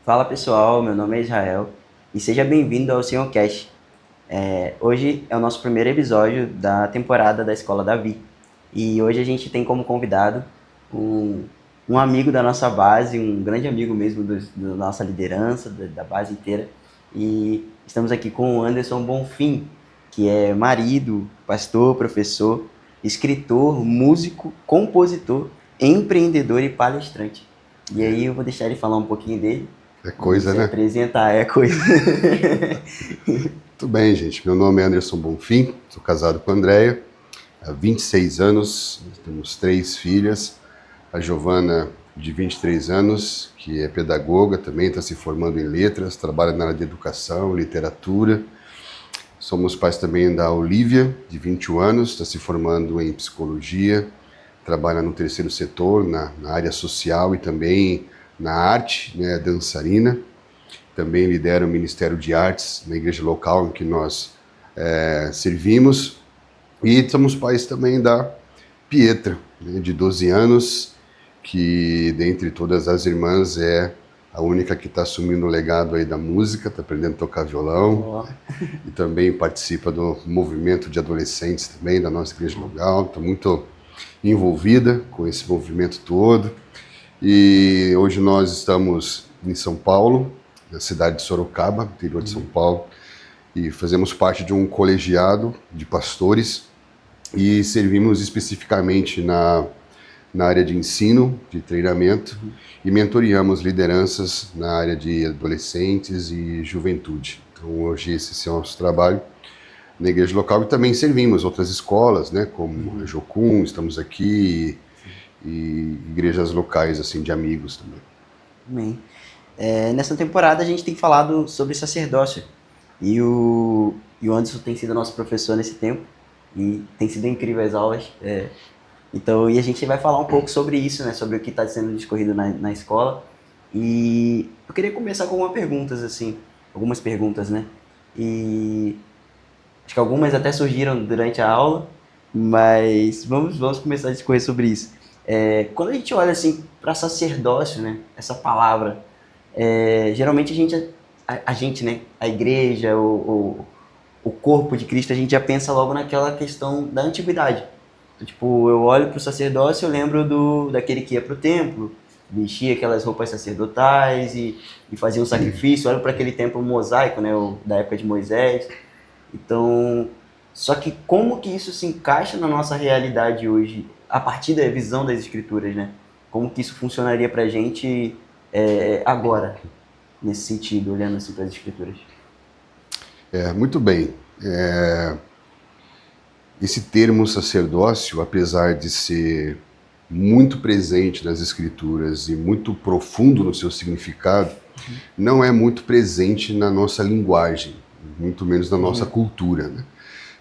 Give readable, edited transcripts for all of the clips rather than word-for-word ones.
Fala pessoal, meu nome é Israel e seja bem-vindo ao Senhorcast. Hoje é o nosso primeiro episódio da temporada da Escola Davi e hoje a gente tem como convidado um, um amigo da nossa base, um grande amigo mesmo da nossa liderança, da base inteira, e estamos aqui com o Anderson Bonfim, que é marido, pastor, professor, escritor, músico, compositor, empreendedor e palestrante. E aí eu vou deixar ele falar um pouquinho dele. É E coisa, se né? apresentar é coisa. Tudo bem, gente. Meu nome é Anderson Bonfim, sou casado com a Andréia há 26 anos, temos 3 filhas. A Giovana, de 23 anos, que é pedagoga, também está se formando em letras, trabalha na área de educação, literatura. Somos pais também da Olivia, de 21 anos, está se formando em psicologia, trabalha no terceiro setor, na área social e também na arte, né, dançarina. Também lidera o Ministério de Artes na igreja local em que nós servimos. E somos pais também da Pietra, né, de 12 anos, que dentre todas as irmãs é a única que está assumindo o legado aí da música, está aprendendo a tocar violão, Ó, e também participa do movimento de adolescentes também da nossa igreja local, está muito envolvida com esse movimento todo. E hoje nós estamos em São Paulo, na cidade de Sorocaba, interior de São Paulo, e fazemos parte de um colegiado de pastores e servimos especificamente na área de ensino, de treinamento, e mentoreamos lideranças na área de adolescentes e juventude. Então hoje esse é o nosso trabalho na igreja local, e também servimos outras escolas, né, como a Jocum, estamos aqui, e igrejas locais assim de amigos também. amém. Nessa temporada a gente tem falado sobre sacerdócio. E o Anderson tem sido nosso professor nesse tempo. E tem sido incrível as aulas. Então, e a gente vai falar um pouco sobre isso, né? Sobre o que está sendo discorrido na escola. E eu queria começar com algumas perguntas, né? E acho que algumas até surgiram durante a aula, mas vamos começar a discorrer sobre isso. Quando a gente olha assim para sacerdócio, né? Essa palavra, geralmente a gente, né? A igreja, o corpo de Cristo, a gente já pensa logo naquela questão da antiguidade. Então, tipo, eu olho para o sacerdócio, eu lembro daquele que ia para o templo, vestia aquelas roupas sacerdotais e fazia um sacrifício. Olho para aquele templo mosaico, né? Da época de Moisés. Então, só que como que isso se encaixa na nossa realidade hoje, a partir da visão das escrituras, né? Como que isso funcionaria pra gente agora, nesse sentido, olhando assim para as escrituras? Muito bem. Esse termo sacerdócio, apesar de ser muito presente nas escrituras e muito profundo no seu significado, não é muito presente na nossa linguagem, muito menos na nossa cultura, né?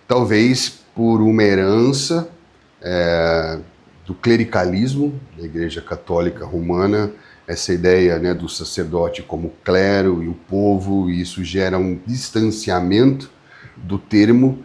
Talvez por uma herança do clericalismo da Igreja Católica Romana, essa ideia, né, do sacerdote como clero e o povo, e isso gera um distanciamento do termo,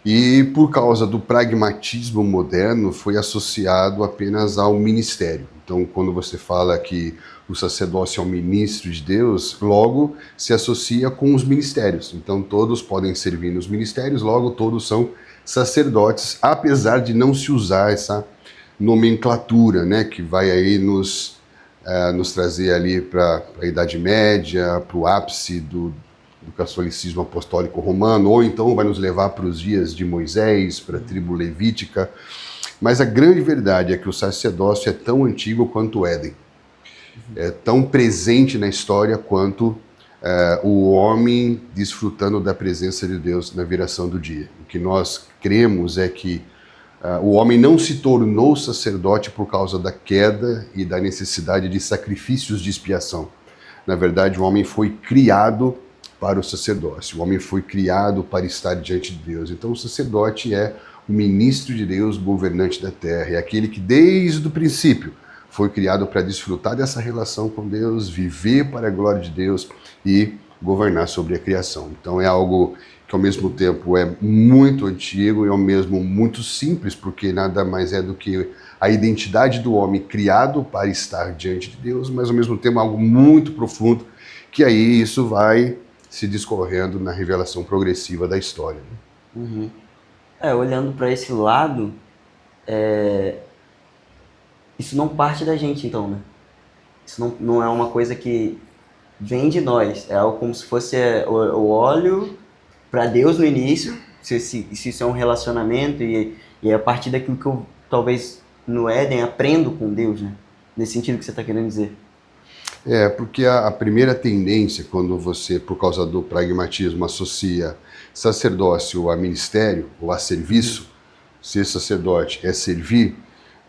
e por causa do pragmatismo moderno foi associado apenas ao ministério. Então, quando você fala que o sacerdócio é um ministro de Deus, logo se associa com os ministérios. Então, todos podem servir nos ministérios, logo todos são sacerdotes, apesar de não se usar essa nomenclatura, né, que vai aí nos trazer ali para a Idade Média, para o ápice do catolicismo apostólico romano, ou então vai nos levar para os dias de Moisés, para a tribo levítica. Mas a grande verdade é que o sacerdócio é tão antigo quanto o Éden. É tão presente na história quanto o homem desfrutando da presença de Deus na viração do dia. O que nós cremos é que o homem não se tornou sacerdote por causa da queda e da necessidade de sacrifícios de expiação. Na verdade, o homem foi criado para o sacerdócio. O homem foi criado para estar diante de Deus. Então, o sacerdote é o ministro de Deus, governante da terra. É aquele que, desde o princípio, foi criado para desfrutar dessa relação com Deus, viver para a glória de Deus e governar sobre a criação. Então, é algo que, ao mesmo tempo, é muito antigo e, ao mesmo muito simples, porque nada mais é do que a identidade do homem criado para estar diante de Deus, mas, ao mesmo tempo, algo muito profundo que aí isso vai se discorrendo na revelação progressiva da história. Uhum. Olhando para esse lado, isso não parte da gente, então, né? Isso não é uma coisa que vem de nós. É algo como se fosse o óleo para Deus no início, se isso é um relacionamento, e é a partir daquilo que eu, talvez, no Éden, aprendo com Deus, né? Nesse sentido que você está querendo dizer. Porque a primeira tendência, quando você, por causa do pragmatismo, associa sacerdócio a ministério ou a serviço, ser sacerdote é servir,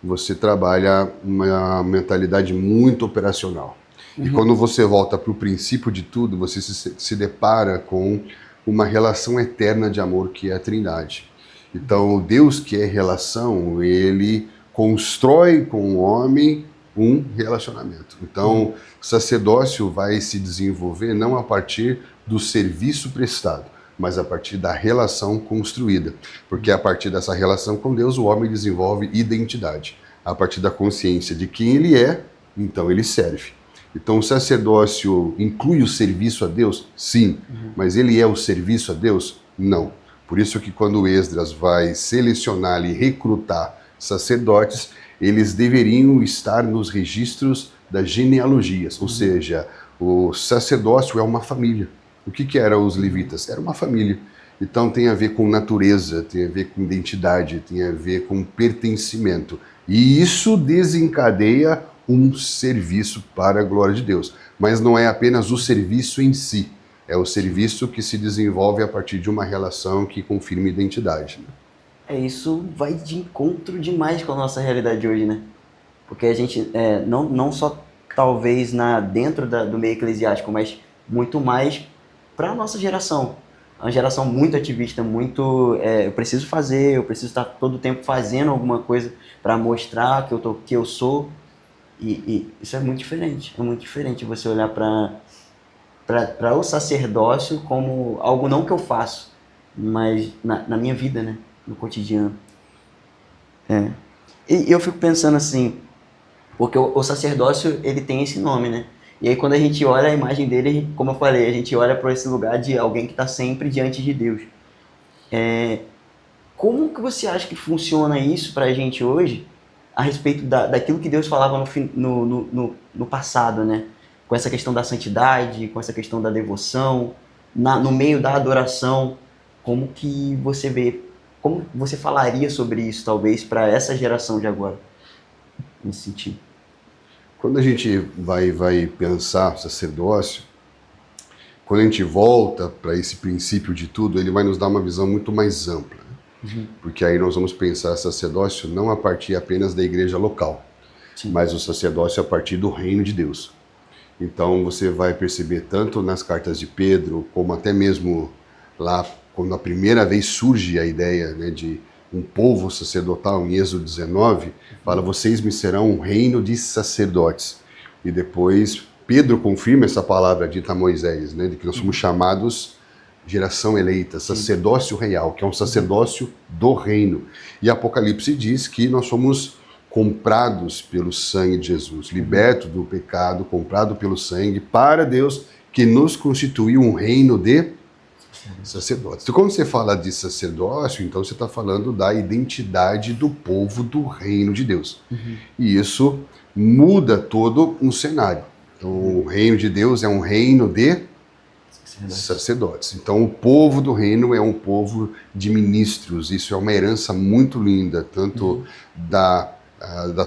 você trabalha uma mentalidade muito operacional. E quando você volta para o princípio de tudo, você se depara com uma relação eterna de amor que é a Trindade. Então, o Deus que é relação, ele constrói com o homem um relacionamento. Então, o sacerdócio vai se desenvolver não a partir do serviço prestado, mas a partir da relação construída. Porque a partir dessa relação com Deus, o homem desenvolve identidade. A partir da consciência de quem ele é, então ele serve. Então, o sacerdócio inclui o serviço a Deus? Sim. Mas ele é o serviço a Deus? Não. Por isso que quando Esdras vai selecionar e recrutar sacerdotes, eles deveriam estar nos registros das genealogias, ou seja, o sacerdócio é uma família. O que eram os levitas? Era uma família. Então tem a ver com natureza, tem a ver com identidade, tem a ver com pertencimento. E isso desencadeia um serviço para a glória de Deus. Mas não é apenas o serviço em si, é o serviço que se desenvolve a partir de uma relação que confirma identidade. Isso vai de encontro demais com a nossa realidade hoje, né? Porque a gente, não só talvez dentro do meio eclesiástico, mas muito mais para a nossa geração. Uma geração muito ativista, muito... eu preciso fazer, eu preciso estar todo o tempo fazendo alguma coisa para mostrar que eu sou. E isso é muito diferente. É muito diferente você olhar para o sacerdócio como algo não que eu faço, mas na minha vida, né? No cotidiano. E eu fico pensando assim, porque o sacerdócio, ele tem esse nome, né? E aí quando a gente olha a imagem dele, como eu falei, a gente olha para esse lugar de alguém que está sempre diante de Deus. Como que você acha que funciona isso para a gente hoje, a respeito daquilo que Deus falava no passado, né? Com essa questão da santidade, com essa questão da devoção, no meio da adoração, como que você vê, como você falaria sobre isso, talvez, para essa geração de agora, nesse sentido? Quando a gente vai pensar sacerdócio, quando a gente volta para esse princípio de tudo, ele vai nos dar uma visão muito mais ampla. Porque aí nós vamos pensar sacerdócio não a partir apenas da igreja local, mas o sacerdócio a partir do reino de Deus. Então você vai perceber tanto nas cartas de Pedro, como até mesmo lá, quando a primeira vez surge a ideia, né, de um povo sacerdotal, em Êxodo 19, fala, vocês me serão um reino de sacerdotes. E depois Pedro confirma essa palavra dita a Moisés, né, de que nós somos chamados geração eleita, sacerdócio real, que é um sacerdócio do reino. E Apocalipse diz que nós somos comprados pelo sangue de Jesus, libertos do pecado, comprado pelo sangue, para Deus, que nos constituiu um reino de sacerdotes. Então, quando você fala de sacerdócio, então você está falando da identidade do povo do reino de Deus. E isso muda todo um cenário. Então, o reino de Deus é um reino de sacerdotes. Então, o povo do reino é um povo de ministros. Isso é uma herança muito linda, tanto da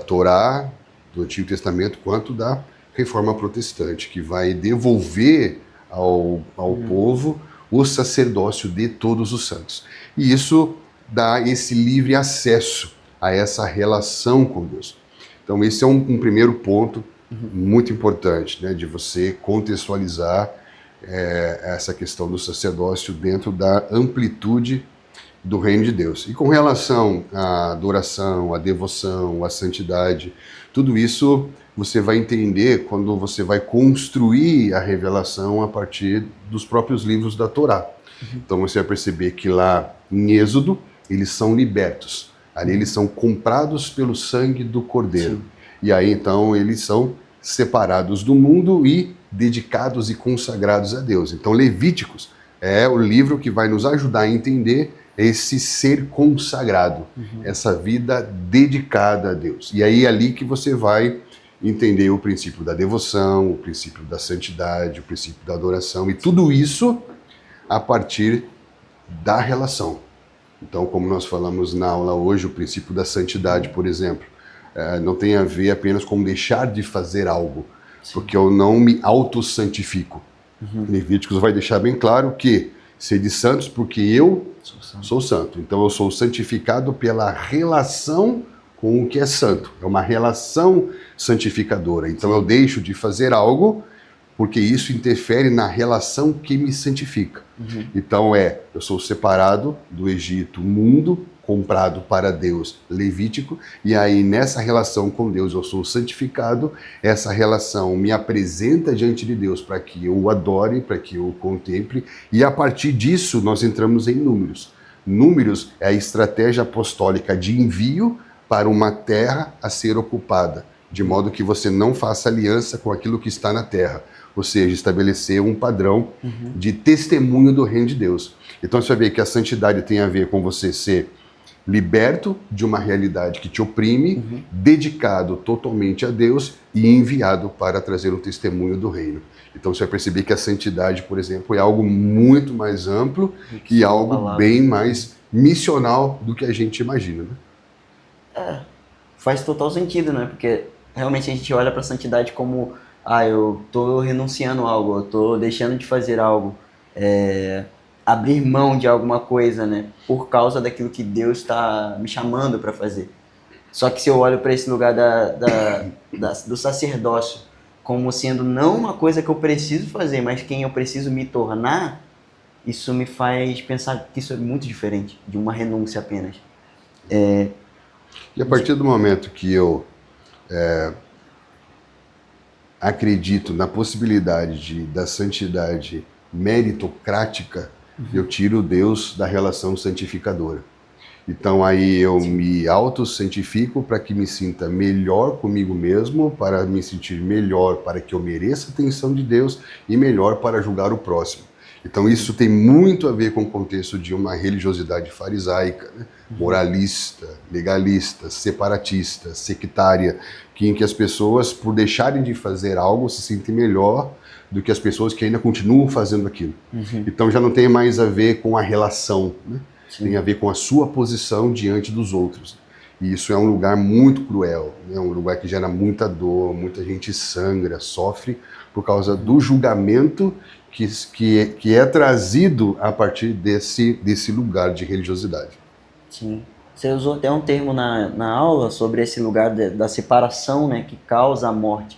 Torá, do Antigo Testamento, quanto da Reforma Protestante, que vai devolver ao povo o sacerdócio de todos os santos. E isso dá esse livre acesso a essa relação com Deus. Então, esse é um primeiro ponto muito importante, né, de você contextualizar essa questão do sacerdócio dentro da amplitude do reino de Deus. E com relação à adoração, à devoção, à santidade, tudo isso você vai entender quando você vai construir a revelação a partir dos próprios livros da Torá. Então você vai perceber que lá em Êxodo, eles são libertos. Ali eles são comprados pelo sangue do Cordeiro. E aí então eles são separados do mundo e dedicados e consagrados a Deus. Então, Levíticos é o livro que vai nos ajudar a entender esse ser consagrado, essa vida dedicada a Deus. E aí é ali que você vai entender o princípio da devoção, o princípio da santidade, o princípio da adoração, e tudo isso a partir da relação. Então, como nós falamos na aula hoje, o princípio da santidade, por exemplo, não tem a ver apenas com deixar de fazer algo, porque eu não me autossantifico. Levíticos vai deixar bem claro que sede santos porque eu sou santo. Então eu sou santificado pela relação com o que é santo. É uma relação santificadora. Então eu deixo de fazer algo porque isso interfere na relação que me santifica. Então eu sou separado do Egito, mundo, comprado para Deus, Levítico, e aí nessa relação com Deus eu sou santificado, essa relação me apresenta diante de Deus para que eu o adore, para que eu o contemple, e a partir disso nós entramos em Números. Números é a estratégia apostólica de envio para uma terra a ser ocupada, de modo que você não faça aliança com aquilo que está na terra, ou seja, estabelecer um padrão de testemunho do reino de Deus. Então você vai ver que a santidade tem a ver com você ser liberto de uma realidade que te oprime, dedicado totalmente a Deus e enviado para trazer o testemunho do reino. Então você vai perceber que a santidade, por exemplo, é algo muito mais amplo e algo bem mais missional do que a gente imagina, né? Faz total sentido, né? Porque realmente a gente olha para a santidade como eu tô renunciando a algo, eu tô deixando de fazer algo, abrir mão de alguma coisa, né? Por causa daquilo que Deus está me chamando para fazer. Só que se eu olho para esse lugar do sacerdócio como sendo não uma coisa que eu preciso fazer, mas quem eu preciso me tornar, isso me faz pensar que isso é muito diferente de uma renúncia apenas. E a partir do momento que eu acredito na possibilidade da santidade meritocrática, eu tiro Deus da relação santificadora. Então aí eu me auto-santifico para que me sinta melhor comigo mesmo, para me sentir melhor, para que eu mereça a atenção de Deus e melhor para julgar o próximo. Então isso tem muito a ver com o contexto de uma religiosidade farisaica, né? Moralista, legalista, separatista, sectária, em que as pessoas, por deixarem de fazer algo, se sentem melhor do que as pessoas que ainda continuam fazendo aquilo. Então já não tem mais a ver com a relação, né? Tem a ver com a sua posição diante dos outros. E isso é um lugar muito cruel, né? Um lugar que gera muita dor, muita gente sangra, sofre por causa do julgamento que é trazido a partir desse lugar de religiosidade. Sim. Você usou até um termo na aula sobre esse lugar da separação, né, que causa a morte.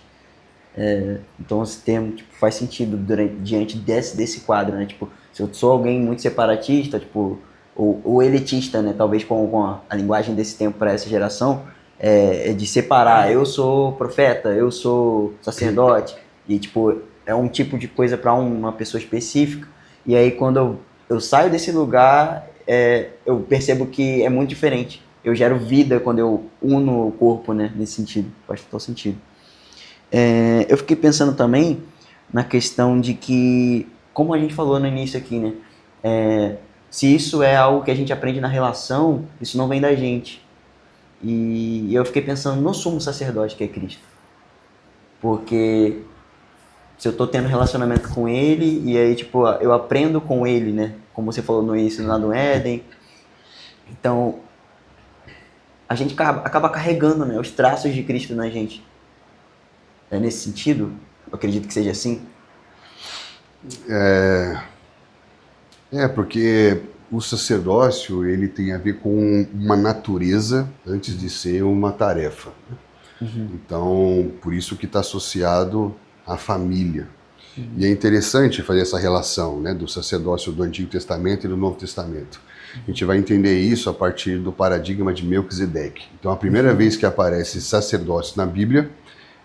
Então esse termo faz sentido diante desse quadro, né? Tipo, se eu sou alguém muito separatista, tipo, ou elitista, né? Talvez com a linguagem desse tempo para essa geração, de separar. Eu sou profeta, eu sou sacerdote, e tipo, é um tipo de coisa para uma pessoa específica. E aí quando eu saio desse lugar, eu percebo que é muito diferente. Eu gero vida quando eu uno o corpo, né? Nesse sentido, faz total sentido. Eu fiquei pensando também na questão de que, como a gente falou no início aqui, né? Se isso é algo que a gente aprende na relação, isso não vem da gente. E eu fiquei pensando no sumo sacerdote que é Cristo. Porque se eu estou tendo relacionamento com Ele, e aí tipo, eu aprendo com Ele, né? Como você falou no início, lá no Éden. Então, a gente acaba carregando, né, os traços de Cristo na gente. Nesse sentido, eu acredito que seja assim. Porque o sacerdócio ele tem a ver com uma natureza antes de ser uma tarefa. Então, por isso que está associado à família. E é interessante fazer essa relação, né, do sacerdócio do Antigo Testamento e do Novo Testamento. A gente vai entender isso a partir do paradigma de Melquisedeque. Então, a primeira vez que aparece sacerdócio na Bíblia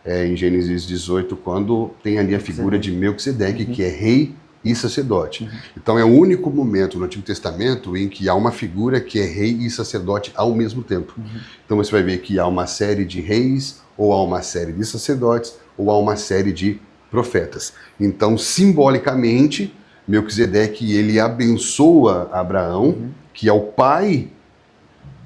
é em Gênesis 18, quando tem ali a figura de Melquisedeque, que é rei e sacerdote. Então é o único momento no Antigo Testamento em que há uma figura que é rei e sacerdote ao mesmo tempo. Então você vai ver que há uma série de reis, ou há uma série de sacerdotes, ou há uma série de profetas. Então, simbolicamente, Melquisedeque, ele abençoa Abraão, que é o pai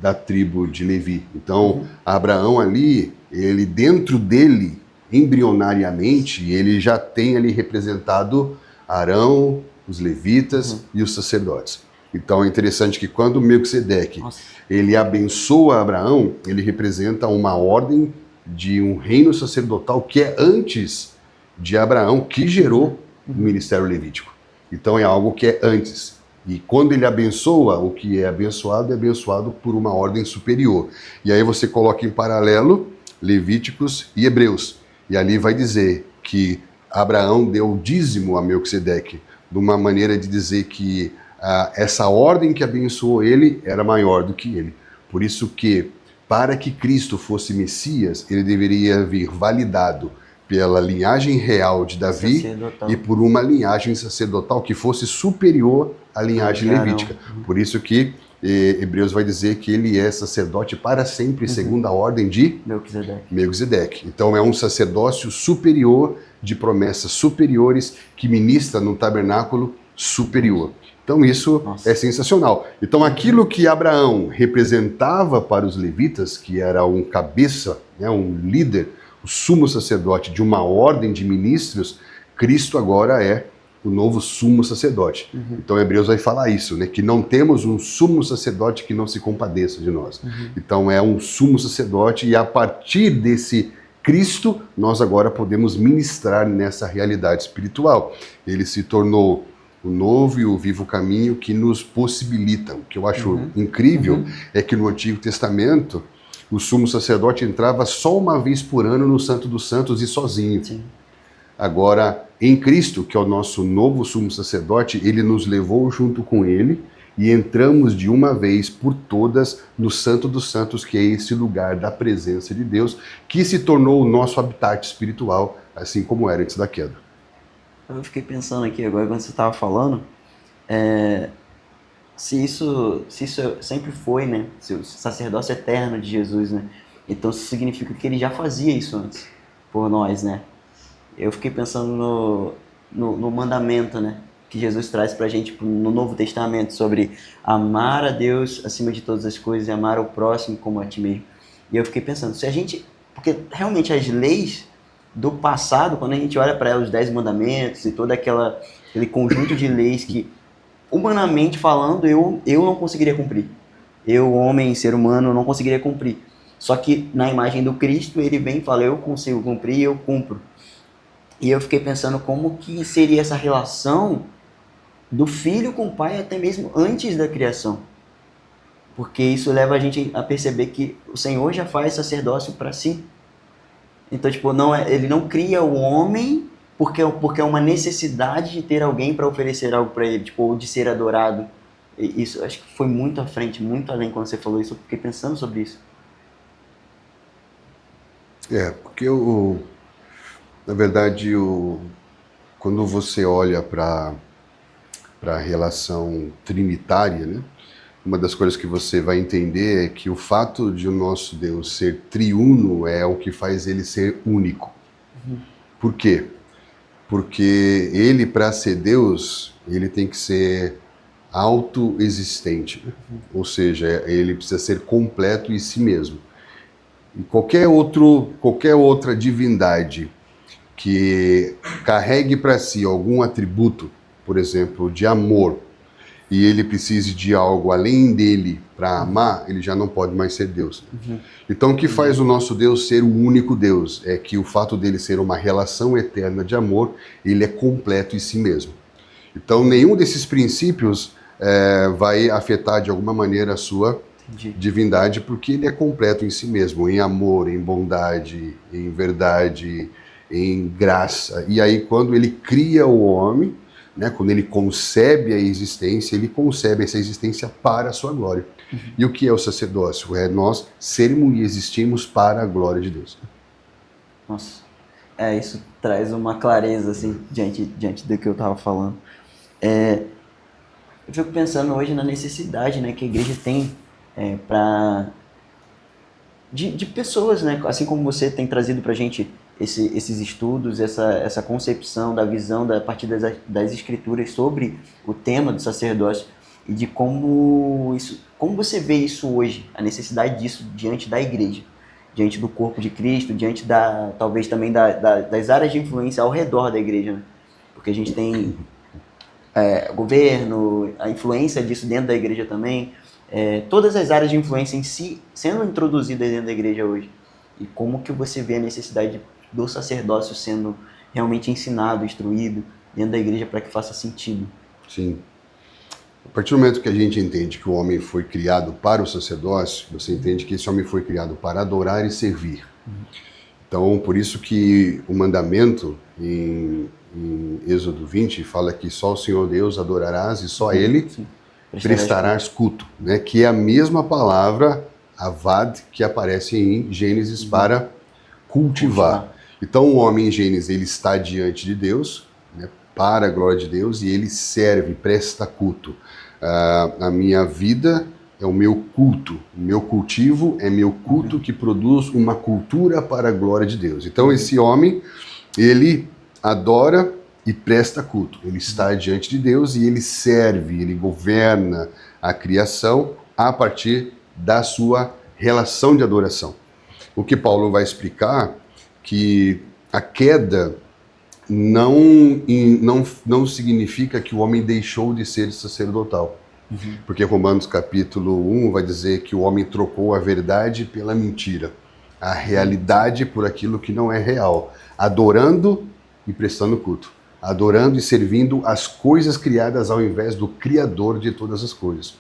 da tribo de Levi. Então, Abraão ali, ele dentro dele, embrionariamente, ele já tem ali representado Arão, os levitas e os sacerdotes. Então é interessante que quando Melquisedeque ele abençoa Abraão, ele representa uma ordem de um reino sacerdotal que é antes de Abraão, que gerou o ministério levítico. Então é algo que é antes. E quando ele abençoa, o que é abençoado por uma ordem superior. E aí você coloca em paralelo Levíticos e Hebreus. E ali vai dizer que Abraão deu o dízimo a Melquisedeque, de uma maneira de dizer que essa ordem que abençoou ele era maior do que ele. Por isso que, para que Cristo fosse Messias, ele deveria vir validado pela linhagem real de Davi e por uma linhagem sacerdotal que fosse superior à linhagem levítica. Por isso que Hebreus vai dizer que ele é sacerdote para sempre, segundo a ordem de Melquisedeque. Então é um sacerdócio superior, de promessas superiores, que ministra no tabernáculo superior. Então isso é sensacional. Então aquilo que Abraão representava para os levitas, que era um cabeça, né, um líder, o sumo sacerdote de uma ordem de ministros, Cristo agora é o novo sumo sacerdote. Então Hebreus vai falar isso, né, que não temos um sumo sacerdote que não se compadeça de nós. Então é um sumo sacerdote, e a partir desse Cristo nós agora podemos ministrar nessa realidade espiritual. Ele se tornou o novo e o vivo caminho que nos possibilita. O que eu acho incrível é que no Antigo Testamento o sumo sacerdote entrava só uma vez por ano no Santo dos Santos e sozinho. Sim. Agora, em Cristo, que é o nosso novo sumo sacerdote, ele nos levou junto com ele e entramos de uma vez por todas no Santo dos Santos, que é esse lugar da presença de Deus, que se tornou o nosso habitat espiritual, assim como era antes da queda. Eu fiquei pensando aqui agora, quando você estava falando, se isso sempre foi, né, se o sacerdócio eterno de Jesus, né, então isso significa que ele já fazia isso antes, por nós, né. Eu fiquei pensando no mandamento, né, que Jesus traz pra gente no Novo Testamento, sobre amar a Deus acima de todas as coisas e amar o próximo como a ti mesmo. E eu fiquei pensando, se a gente, porque realmente as leis do passado, quando a gente olha para os 10 mandamentos e todo aquele conjunto de leis que, humanamente falando, eu não conseguiria cumprir. Eu, homem, ser humano, não conseguiria cumprir. Só que na imagem do Cristo, ele vem e fala, eu consigo cumprir e eu cumpro. E eu fiquei pensando como que seria essa relação do filho com o pai até mesmo antes da criação. Porque isso leva a gente a perceber que o Senhor já faz sacerdócio para si. Então, tipo, ele não cria o homem porque é uma necessidade de ter alguém para oferecer algo para ele, tipo, ou de ser adorado. E isso, acho que foi muito à frente, muito além quando você falou isso, eu fiquei pensando sobre isso. Porque na verdade, quando você olha para a relação trinitária, né? Uma das coisas que você vai entender é que o fato de o nosso Deus ser triuno é o que faz ele ser único. Por quê? Porque ele, para ser Deus, ele tem que ser autoexistente. Ou seja, ele precisa ser completo em si mesmo. E qualquer outra divindade que carregue para si algum atributo, por exemplo, de amor, e ele precise de algo além dele para amar, ele já não pode mais ser Deus. Então o que faz o nosso Deus ser o único Deus é que o fato dele ser uma relação eterna de amor, ele é completo em si mesmo. Então nenhum desses princípios vai afetar de alguma maneira a sua divindade, porque ele é completo em si mesmo, em amor, em bondade, em verdade, em graça. E aí quando ele cria o homem, né, quando ele concebe a existência, ele concebe essa existência para a sua glória. E o que é o sacerdócio? É nós sermos e existirmos para a glória de Deus. Nossa, isso traz uma clareza assim, diante do que eu estava falando. Eu fico pensando hoje na necessidade, né, que a igreja tem de pessoas, né, assim como você tem trazido pra gente esses estudos, essa concepção da visão a partir das escrituras sobre o tema do sacerdócio e de como você vê isso hoje, a necessidade disso diante da igreja, diante do corpo de Cristo, diante talvez também das áreas de influência ao redor da igreja, né? Porque a gente tem governo, a influência disso dentro da igreja também, todas as áreas de influência em si sendo introduzidas dentro da igreja hoje. E como que você vê a necessidade do sacerdócio sendo realmente ensinado, instruído dentro da igreja para que faça sentido? Sim. A partir do momento que a gente entende que o homem foi criado para o sacerdócio, você entende que esse homem foi criado para adorar e servir. Então, por isso que o mandamento em Êxodo 20 fala que só o Senhor Deus adorarás e só a Ele prestarás culto, né? Que é a mesma palavra avad que aparece em Gênesis para cultivar. Então o homem em Gênesis ele está diante de Deus, né, para a glória de Deus, e ele serve, presta culto. A minha vida é o meu culto, o meu cultivo é meu culto que produz uma cultura para a glória de Deus. Então esse homem, ele adora e presta culto. Ele está diante de Deus e ele serve, ele governa a criação a partir da sua relação de adoração. O que Paulo vai explicar que a queda não significa que o homem deixou de ser sacerdotal. Porque Romanos capítulo 1 vai dizer que o homem trocou a verdade pela mentira, a realidade por aquilo que não é real, adorando e prestando culto. Adorando e servindo as coisas criadas ao invés do Criador de todas as coisas.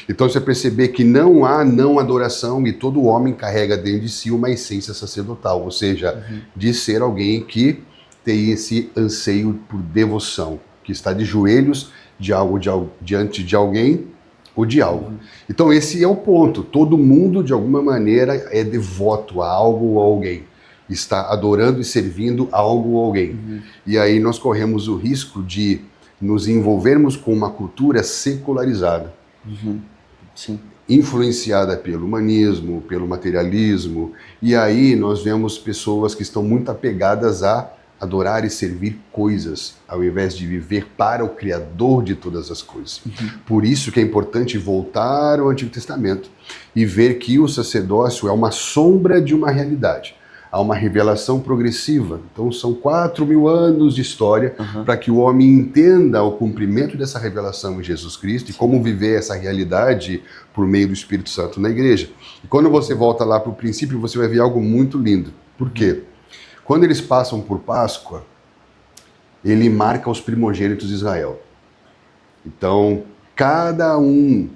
Então você perceber que não há não adoração e todo homem carrega dentro de si uma essência sacerdotal, ou seja, de ser alguém que tem esse anseio por devoção, que está de joelhos diante de alguém ou de algo. Então esse é o ponto, todo mundo de alguma maneira é devoto a algo ou a alguém. Está adorando e servindo a algo ou alguém. E aí nós corremos o risco de nos envolvermos com uma cultura secularizada, Sim. Influenciada pelo humanismo, pelo materialismo, e aí nós vemos pessoas que estão muito apegadas a adorar e servir coisas, ao invés de viver para o Criador de todas as coisas. Por isso que é importante voltar ao Antigo Testamento e ver que o sacerdócio é uma sombra de uma realidade. Há uma revelação progressiva. Então são 4.000 anos de história para que o homem entenda o cumprimento dessa revelação em Jesus Cristo e como viver essa realidade por meio do Espírito Santo na igreja. E quando você volta lá para o princípio, você vai ver algo muito lindo. Por quê? Quando eles passam por Páscoa, ele marca os primogênitos de Israel. Então, cada um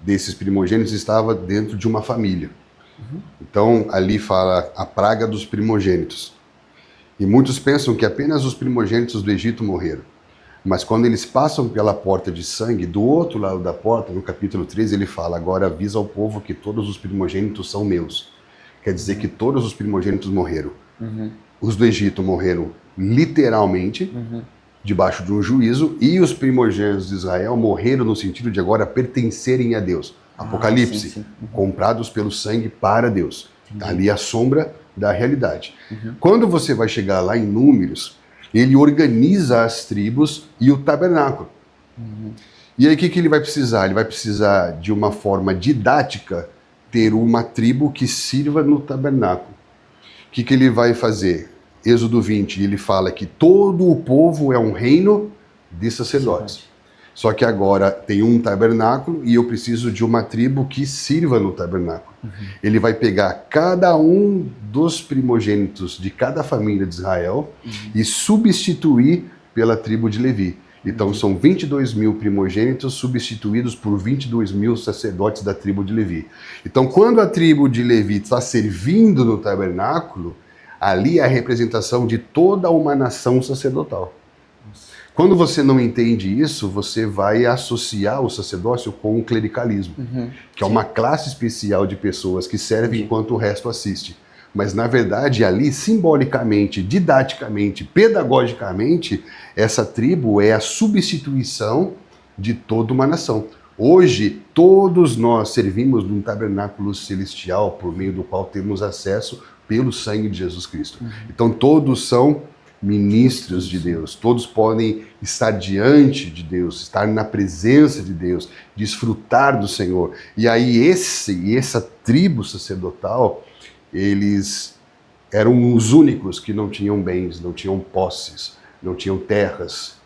desses primogênitos estava dentro de uma família. Então, ali fala a praga dos primogênitos. E muitos pensam que apenas os primogênitos do Egito morreram. Mas quando eles passam pela porta de sangue, do outro lado da porta, no capítulo 13, ele fala: agora avisa ao povo que todos os primogênitos são meus. Quer dizer que todos os primogênitos morreram. Os do Egito morreram literalmente, debaixo de um juízo, e os primogênitos de Israel morreram no sentido de agora pertencerem a Deus. Apocalipse, sim. comprados pelo sangue para Deus. Tá ali a sombra da realidade. Quando você vai chegar lá em Números, ele organiza as tribos e o tabernáculo. E aí o que ele vai precisar? Ele vai precisar, de uma forma didática, ter uma tribo que sirva no tabernáculo. O que ele vai fazer? Êxodo 20, ele fala que todo o povo é um reino de sacerdotes. Só que agora tem um tabernáculo e eu preciso de uma tribo que sirva no tabernáculo. Ele vai pegar cada um dos primogênitos de cada família de Israel e substituir pela tribo de Levi. Então são 22.000 primogênitos substituídos por 22.000 sacerdotes da tribo de Levi. Então quando a tribo de Levi está servindo no tabernáculo, ali é a representação de toda uma nação sacerdotal. Quando você não entende isso, você vai associar o sacerdócio com o clericalismo, que é uma classe especial de pessoas que servem enquanto o resto assiste. Mas, na verdade, ali, simbolicamente, didaticamente, pedagogicamente, essa tribo é a substituição de toda uma nação. Hoje, todos nós servimos num tabernáculo celestial por meio do qual temos acesso pelo sangue de Jesus Cristo. Então todos são ministros de Deus, todos podem estar diante de Deus, estar na presença de Deus, desfrutar do Senhor. E aí essa tribo sacerdotal, eles eram os únicos que não tinham bens, não tinham posses, não tinham terras.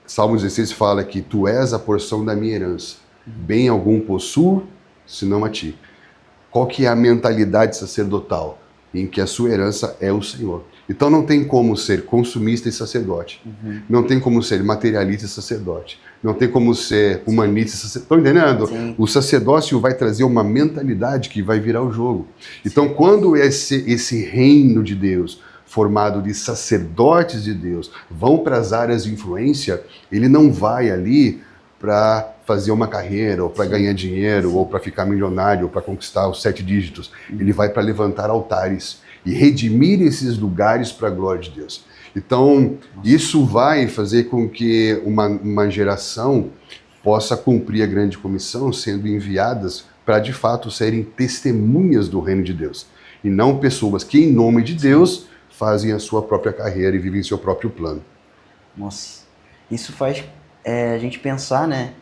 Salmo 16 fala que tu és a porção da minha herança, bem algum possuo, senão a ti. Qual que é a mentalidade sacerdotal? Em que a sua herança é o Senhor. Então não tem como ser consumista e sacerdote. Não tem como ser materialista e sacerdote. Não tem como ser humanista e sacerdote. Estão entendendo? Sim. O sacerdócio vai trazer uma mentalidade que vai virar o jogo. Então quando esse reino de Deus, formado de sacerdotes de Deus, vão para as áreas de influência, ele não vai ali para fazer uma carreira, ou para ganhar dinheiro, ou para ficar milionário, ou para conquistar os 7 dígitos. Ele vai para levantar altares e redimir esses lugares para a glória de Deus. Então, isso vai fazer com que uma geração possa cumprir a grande comissão, sendo enviadas para, de fato, serem testemunhas do reino de Deus. E não pessoas que, em nome de Deus, fazem a sua própria carreira e vivem seu próprio plano. Nossa, isso faz a gente pensar, né,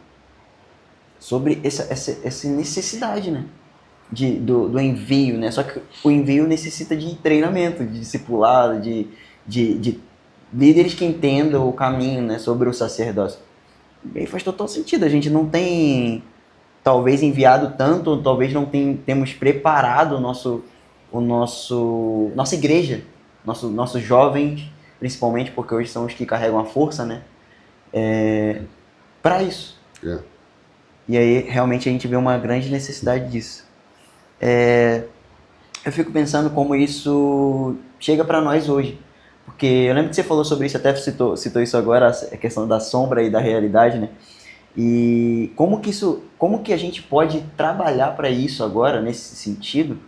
sobre essa necessidade, né, do envio, né? Só que o envio necessita de treinamento, de discipulado, de líderes que entendam o caminho, né, sobre o sacerdócio. E aí faz total sentido. A gente não tem, talvez, enviado tanto, ou talvez não temos preparado nossa igreja, nossos jovens, principalmente, porque hoje são os que carregam a força, né, para isso. E aí, realmente, a gente vê uma grande necessidade disso. Eu fico pensando como isso chega para nós hoje. Porque eu lembro que você falou sobre isso, até citou isso agora, a questão da sombra e da realidade, né? E como que a gente pode trabalhar para isso agora, nesse sentido,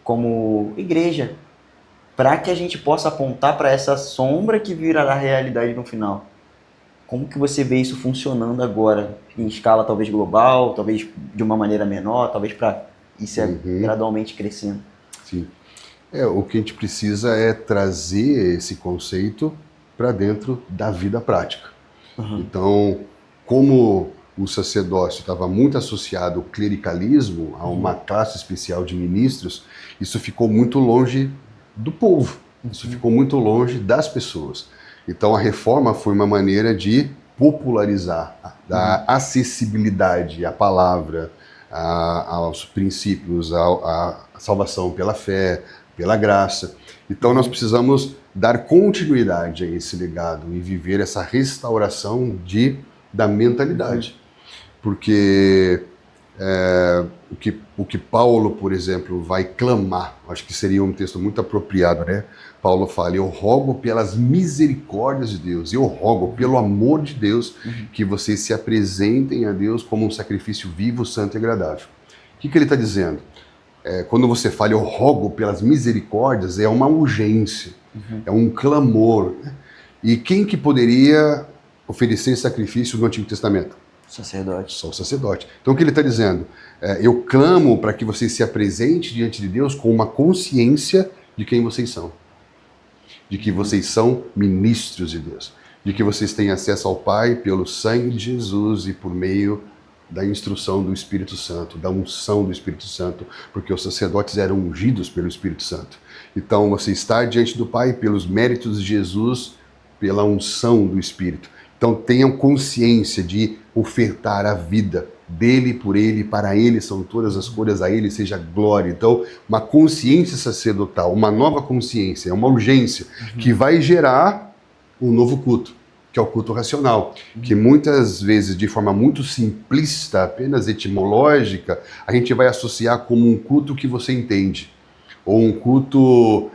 como igreja, para que a gente possa apontar para essa sombra que virará realidade no final? Como que você vê isso funcionando agora, em escala talvez global, talvez de uma maneira menor, talvez para isso gradualmente crescendo? Sim. O que a gente precisa é trazer esse conceito para dentro da vida prática. Então, como o sacerdócio estava muito associado ao clericalismo, a uma classe especial de ministros, isso ficou muito longe do povo, isso ficou muito longe das pessoas. Então a reforma foi uma maneira de popularizar, dar acessibilidade à palavra, aos princípios, à salvação pela fé, pela graça. Então nós precisamos dar continuidade a esse legado e viver essa restauração da mentalidade. Porque o que Paulo, por exemplo, vai clamar, acho que seria um texto muito apropriado, né? Paulo fala: eu rogo pelas misericórdias de Deus, eu rogo pelo amor de Deus que vocês se apresentem a Deus como um sacrifício vivo, santo e agradável. O que ele está dizendo? Quando você fala eu rogo pelas misericórdias, é uma urgência, é um clamor. E quem que poderia oferecer sacrifício no Antigo Testamento? Sacerdote. Só o sacerdote. Então o que ele está dizendo? Eu clamo para que vocês se apresentem diante de Deus com uma consciência de quem vocês são. De que vocês são ministros de Deus. De que vocês têm acesso ao Pai pelo sangue de Jesus e por meio da instrução do Espírito Santo, da unção do Espírito Santo, porque os sacerdotes eram ungidos pelo Espírito Santo. Então você está diante do Pai pelos méritos de Jesus, pela unção do Espírito. Então tenham consciência de ofertar a vida dele, por ele, para ele, são todas as coisas, a ele seja glória. Então, uma consciência sacerdotal, uma nova consciência, uma urgência que vai gerar um novo culto, que é o culto racional, que muitas vezes, de forma muito simplista, apenas etimológica, a gente vai associar como um culto que você entende, ou um culto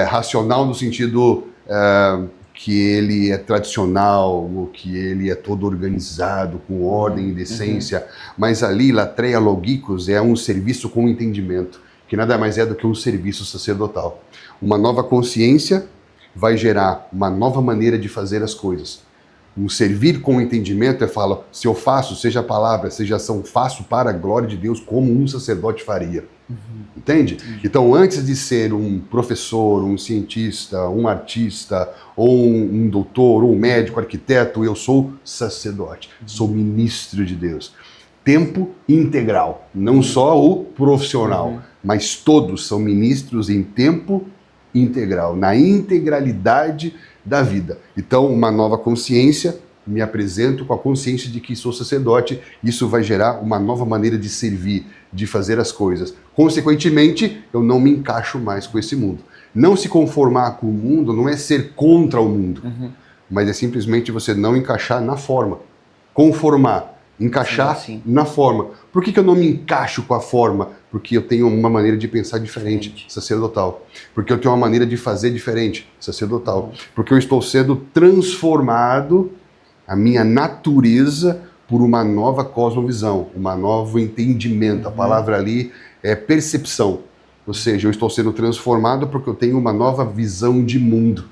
racional no sentido que ele é tradicional, ou que ele é todo organizado, com ordem e decência, mas ali, latreia logikos, é um serviço com entendimento, que nada mais é do que um serviço sacerdotal. Uma nova consciência vai gerar uma nova maneira de fazer as coisas. Um servir com entendimento se eu faço, seja palavra, seja ação, faço para a glória de Deus como um sacerdote faria. Entende? Então, antes de ser um professor, um cientista, um artista, ou um doutor, ou um médico, arquiteto, eu sou sacerdote, sou ministro de Deus. Tempo integral, não só o profissional, mas todos são ministros em tempo integral, na integralidade da vida. Então, uma nova consciência, me apresento com a consciência de que sou sacerdote, isso vai gerar uma nova maneira de servir, de fazer as coisas. Consequentemente, eu não me encaixo mais com esse mundo. Não se conformar com o mundo não é ser contra o mundo, mas é simplesmente você não encaixar na forma. Conformar, encaixar na forma. Por que eu não me encaixo com a forma? Porque eu tenho uma maneira de pensar diferente, sacerdotal. Porque eu tenho uma maneira de fazer diferente, sacerdotal. Porque eu estou sendo transformado, a minha natureza, por uma nova cosmovisão, um novo entendimento. A palavra ali é percepção. Ou seja, eu estou sendo transformado porque eu tenho uma nova visão de mundo.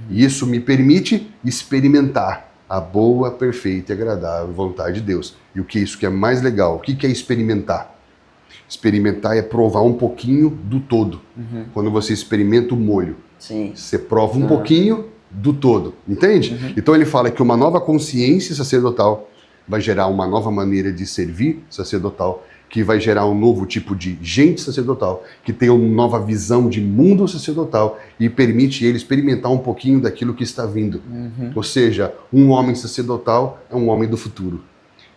E isso me permite experimentar a boa, perfeita e agradável vontade de Deus. E o que é isso que é mais legal? O que é experimentar? Experimentar é provar um pouquinho do todo. Quando você experimenta o molho, você prova um pouquinho do todo. Entende? Então ele fala que uma nova consciência sacerdotal vai gerar uma nova maneira de servir sacerdotal, que vai gerar um novo tipo de gente sacerdotal, que tem uma nova visão de mundo sacerdotal e permite ele experimentar um pouquinho daquilo que está vindo. Ou seja, um homem sacerdotal é um homem do futuro.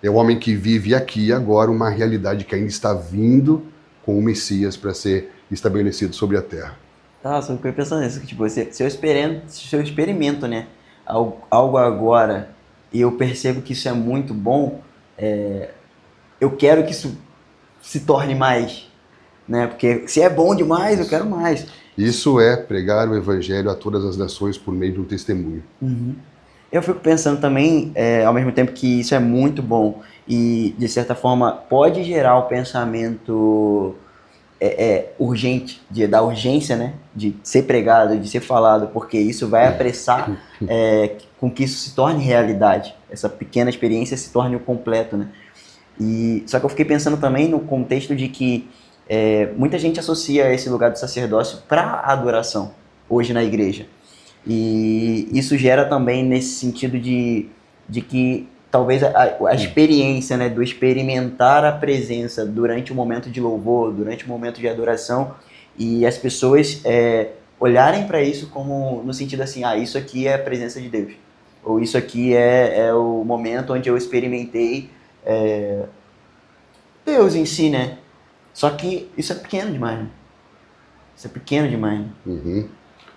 É um homem que vive aqui e agora uma realidade que ainda está vindo com o Messias para ser estabelecido sobre a terra. Nossa, eu fiquei pensando nisso, que tipo, se eu experimento, né, algo agora e eu percebo que isso é muito bom, eu quero que isso se torne mais, né? Porque se é bom demais, eu quero mais. Isso é pregar o evangelho a todas as nações por meio de um testemunho. Eu fico pensando também, ao mesmo tempo que isso é muito bom e, de certa forma, pode gerar o pensamento urgente, da urgência, né? De ser pregado, de ser falado, porque isso vai apressar com que isso se torne realidade. Essa pequena experiência se torne o completo, né? Só que eu fiquei pensando também no contexto de que muita gente associa esse lugar do sacerdócio para adoração, hoje na igreja. E isso gera também nesse sentido de que talvez a experiência, né, do experimentar a presença durante o momento de louvor, durante o momento de adoração, e as pessoas olharem para isso como no sentido assim, isso aqui é a presença de Deus, ou isso aqui é o momento onde eu experimentei Deus em si, né? Só que isso é pequeno demais, né? Isso é pequeno demais, né?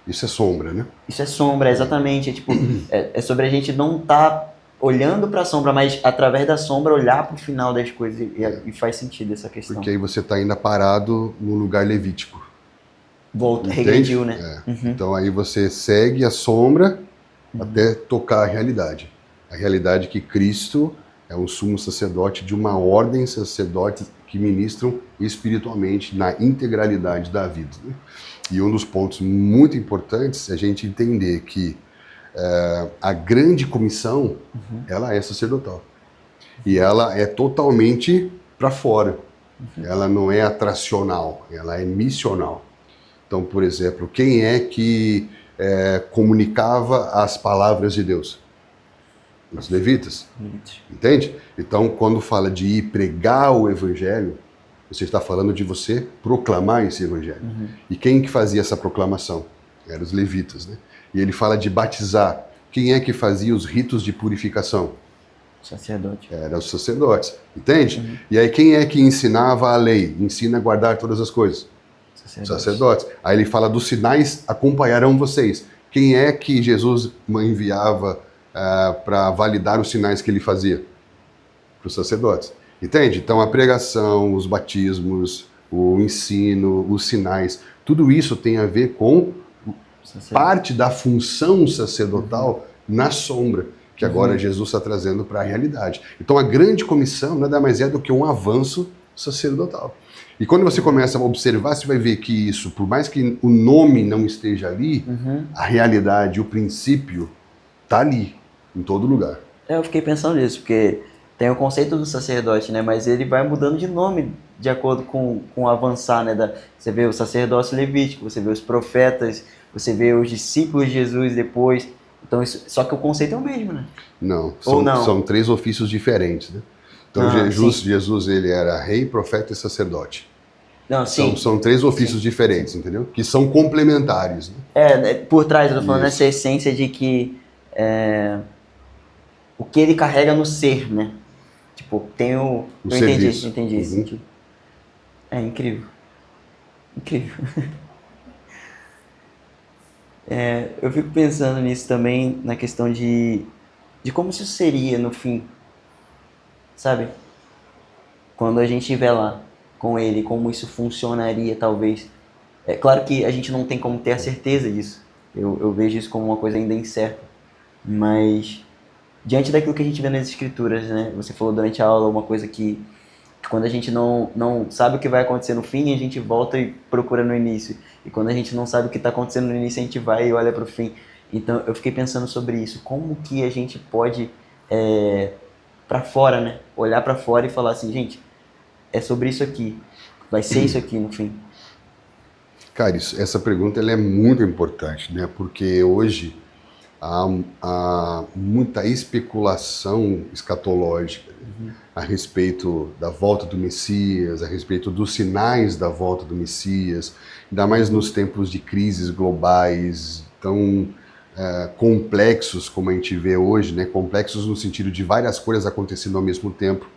Isso é sombra, né? Isso é sombra, exatamente. É sobre a gente não estar olhando para a sombra, mas através da sombra olhar para o final das coisas. E faz sentido essa questão. Porque aí você está ainda parado no lugar levítico. Regrediu, né? Então aí você segue a sombra até tocar a realidade. A realidade que Cristo é um sumo sacerdote de uma ordem sacerdote que ministram espiritualmente na integralidade da vida, né? E um dos pontos muito importantes é a gente entender que a grande comissão, ela é sacerdotal. E ela é totalmente para fora. Ela não é atracional, ela é missional. Então, por exemplo, quem é que comunicava as palavras de Deus? Os levitas. Entende? Então, quando fala de ir pregar o evangelho, você está falando de você proclamar esse evangelho. E quem que fazia essa proclamação? Eram os levitas, né? E ele fala de batizar. Quem é que fazia os ritos de purificação? Sacerdote. Eram os sacerdotes. Entende? E aí quem é que ensinava a lei? Ensina a guardar todas as coisas? Sacerdotes. Aí ele fala dos sinais acompanharão vocês. Quem é que Jesus enviava para validar os sinais que ele fazia? Para os sacerdotes. Entende? Então a pregação, os batismos, o ensino, os sinais, tudo isso tem a ver com parte da função sacerdotal na sombra, que agora Jesus está trazendo para a realidade. Então a grande comissão nada mais é do que um avanço sacerdotal. E quando você começa a observar, você vai ver que isso, por mais que o nome não esteja ali, a realidade, o princípio, está ali, em todo lugar. Eu fiquei pensando nisso, porque tem o conceito do sacerdote, né? Mas ele vai mudando de nome de acordo com o avançar, né? Você vê o sacerdócio levítico, você vê os profetas, você vê os discípulos de Jesus depois. Então, só que o conceito é o mesmo, né? Não, Ou não? são três ofícios diferentes, né? Então Jesus ele era rei, profeta e sacerdote. Não, sim. São três ofícios diferentes, entendeu? Que são complementares. Né? Por trás, eu tô falando essa essência de que o que ele carrega no ser, né? Tipo, tem o... Eu serviço. entendi esse sentido. É incrível. Incrível. Eu fico pensando nisso também, na questão de como isso seria no fim, sabe? Quando a gente estiver lá com ele, como isso funcionaria, talvez. É claro que a gente não tem como ter a certeza disso. Eu vejo isso como uma coisa ainda incerta. Mas, diante daquilo que a gente vê nas escrituras, né? Você falou durante a aula uma coisa que quando a gente não sabe o que vai acontecer no fim, a gente volta e procura no início. E quando a gente não sabe o que está acontecendo no início, a gente vai e olha para o fim. Então, eu fiquei pensando sobre isso. Como que a gente pode, para fora, né? Olhar para fora e falar assim, gente, é sobre isso aqui. Vai ser isso aqui no fim. Cara, essa pergunta ela é muito importante, né? Porque hoje há muita especulação escatológica a respeito da volta do Messias, a respeito dos sinais da volta do Messias, ainda mais nos tempos de crises globais tão complexos como a gente vê hoje, né? Complexos no sentido de várias coisas acontecendo ao mesmo tempo.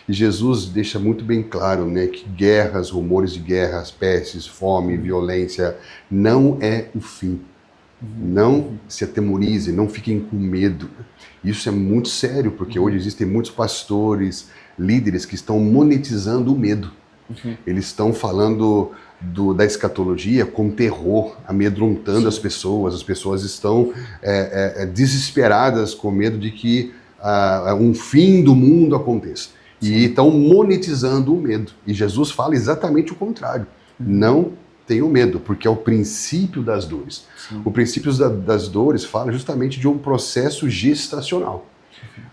E Jesus deixa muito bem claro, né, que guerras, rumores de guerras, pestes, fome, violência, não é o fim. Não se atemorize, não fiquem com medo. Isso é muito sério, porque hoje existem muitos pastores, líderes que estão monetizando o medo. Eles estão falando da escatologia com terror, amedrontando as pessoas estão desesperadas com medo de que um fim do mundo aconteça. E estão monetizando o medo. E Jesus fala exatamente o contrário. Não tenham medo, porque é o princípio das dores. O princípio das dores fala justamente de um processo gestacional.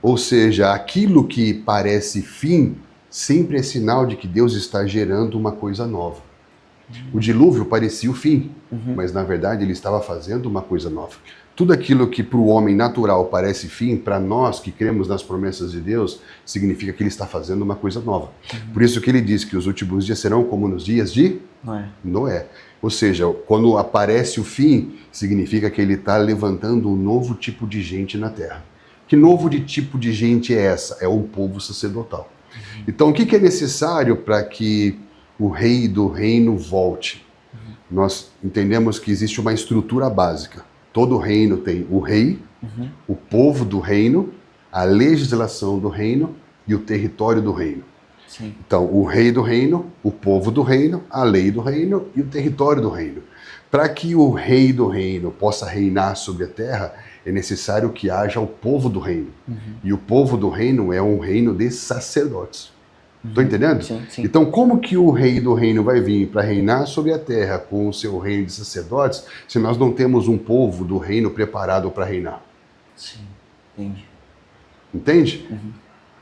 Ou seja, aquilo que parece fim sempre é sinal de que Deus está gerando uma coisa nova. O dilúvio parecia o fim, mas na verdade ele estava fazendo uma coisa nova. Tudo aquilo que para o homem natural parece fim, para nós que cremos nas promessas de Deus, significa que ele está fazendo uma coisa nova. Por isso que ele diz que os últimos dias serão como nos dias de Noé. Ou seja, quando aparece o fim, significa que ele está levantando um novo tipo de gente na terra. Que novo tipo de gente é essa? É o povo sacerdotal. Então, o que é necessário para que o rei do reino volte? Nós entendemos que existe uma estrutura básica. Todo reino tem o rei, o povo do reino, a legislação do reino e o território do reino. Sim. Então, o rei do reino, o povo do reino, a lei do reino e o território do reino. Para que o rei do reino possa reinar sobre a terra, é necessário que haja o povo do reino. E o povo do reino é um reino de sacerdotes. Estou entendendo? Sim. Então, como que o rei do reino vai vir para reinar sobre a terra com o seu reino de sacerdotes, se nós não temos um povo do reino preparado para reinar? Sim, entendi. Entende?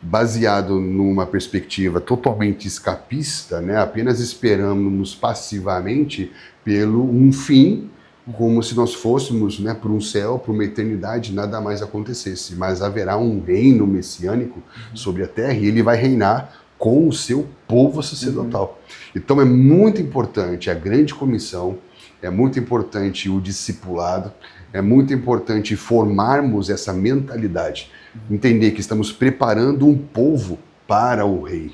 Baseado numa perspectiva totalmente escapista, né? Apenas esperamos passivamente pelo um fim, como se nós fôssemos, né, para um céu, para uma eternidade, nada mais acontecesse. Mas haverá um reino messiânico sobre a terra e ele vai reinar com o seu povo sacerdotal. Então é muito importante a grande comissão, é muito importante o discipulado, é muito importante formarmos essa mentalidade, entender que estamos preparando um povo para o rei.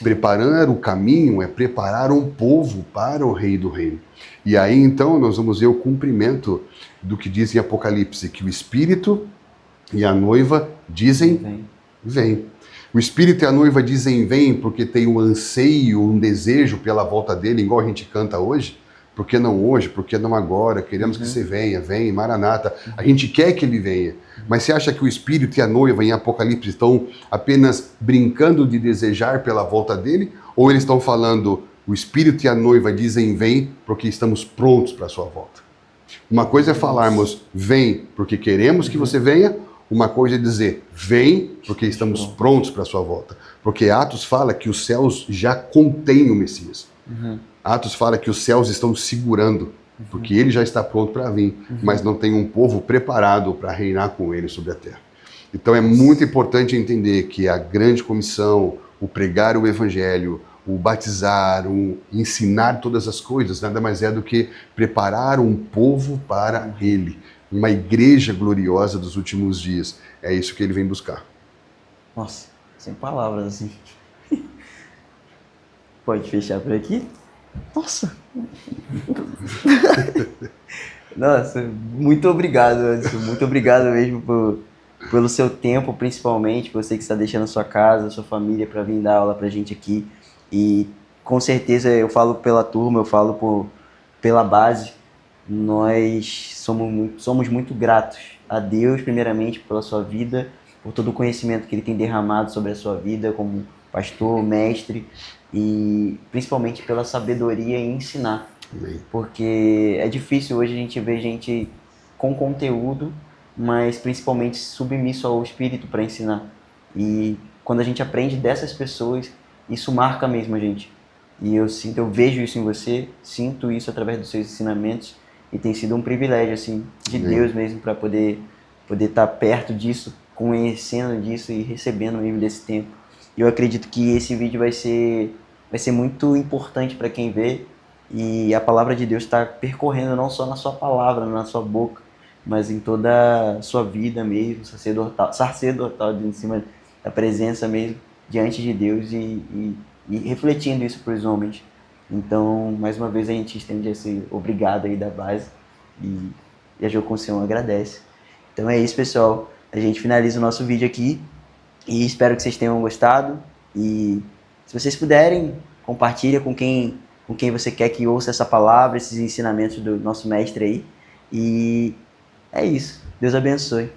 Preparar o caminho é preparar um povo para o rei do reino. E aí então nós vamos ver o cumprimento do que diz em Apocalipse, que o Espírito e a noiva dizem, vem. O Espírito e a noiva dizem vem porque tem um anseio, um desejo pela volta dele, igual a gente canta hoje. Por que não hoje? Por que não agora? Queremos que você venha, vem, Maranata. A gente quer que ele venha. Mas você acha que o Espírito e a noiva em Apocalipse estão apenas brincando de desejar pela volta dele? Ou eles estão falando, o Espírito e a noiva dizem vem porque estamos prontos para a sua volta? Uma coisa é falarmos vem porque queremos que você venha, Uma coisa é dizer, vem, porque estamos prontos para a sua volta. Porque Atos fala que os céus já contêm o Messias. Atos fala que os céus estão segurando, porque ele já está pronto para vir, mas não tem um povo preparado para reinar com ele sobre a terra. Então é muito importante entender que a grande comissão, o pregar o evangelho, o batizar, o ensinar todas as coisas, nada mais é do que preparar um povo para ele. Uma igreja gloriosa dos últimos dias. É isso que ele vem buscar. Nossa, sem palavras, assim. Pode fechar por aqui? Nossa! Nossa, muito obrigado, Anderson. Muito obrigado mesmo pelo seu tempo, principalmente, por você que está deixando a sua casa, a sua família para vir dar aula pra gente aqui. E com certeza eu falo pela turma, eu falo pela base. Nós somos muito gratos a Deus, primeiramente, pela sua vida, por todo o conhecimento que Ele tem derramado sobre a sua vida como pastor, mestre, e principalmente pela sabedoria em ensinar. Amém. Porque é difícil hoje a gente ver gente com conteúdo, mas principalmente submisso ao Espírito para ensinar. E quando a gente aprende dessas pessoas, isso marca mesmo a gente. E eu vejo isso em você, sinto isso através dos seus ensinamentos, e tem sido um privilégio, assim, de Deus mesmo, para poder estar perto disso, conhecendo disso e recebendo mesmo desse tempo. E eu acredito que esse vídeo vai ser muito importante para quem vê, e a palavra de Deus está percorrendo não só na sua palavra, na sua boca, mas em toda a sua vida mesmo, sacerdotal em cima da presença mesmo, diante de Deus e refletindo isso para os homens. Então, mais uma vez, a gente estende esse obrigado aí da base e a Joconção agradece. Então é isso, pessoal. A gente finaliza o nosso vídeo aqui e espero que vocês tenham gostado. E se vocês puderem, compartilha com quem você quer que ouça essa palavra, esses ensinamentos do nosso mestre aí. E é isso. Deus abençoe.